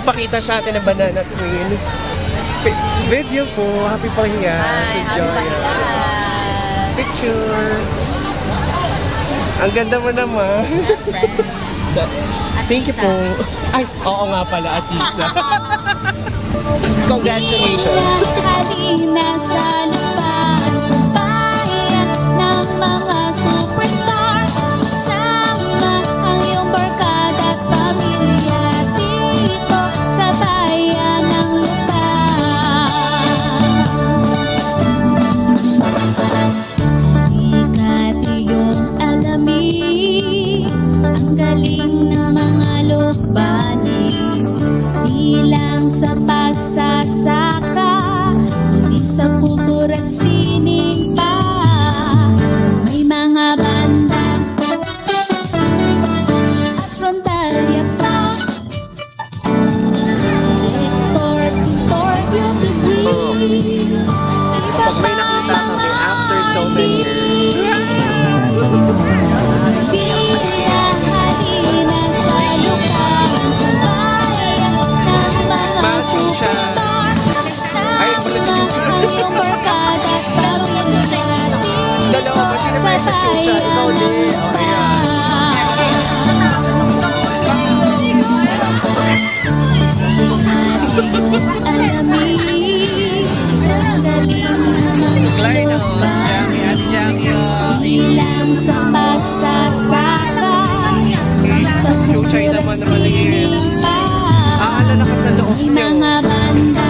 magpakita sa atin ng banana twin. Video po. Happy Pahiya. Sis Joya. Picture. Ang ganda mo naman. Thank you po. Ay, oo nga pala, Atisa. Congratulations. Halina sa lupahan sa bayan ng mga superstar. Kasama ang iyong barkada at pamilya dito sa bayan ng lupa. Ika't iyong alamin ang galing ng mga lupani bilang sa pagsasaka, hindi sa kultura at sining pa. May mga banda at rondarya pa. Lektor, tutor, beauty queen. Iba Pag may pa nakita kami mga after so many years. halina sa lupahan sa bayan ng mga superstar. Kasama ang iyong barkada at pamilya dito sa bayan ng lupa. Ating alamin ang galing ng mga lupani bilang sa pagsasaka sa kultura at sining pa. Aalala ka sa loob May niyo. mga banda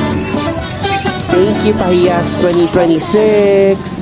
Thank you, Pahiyas 2026.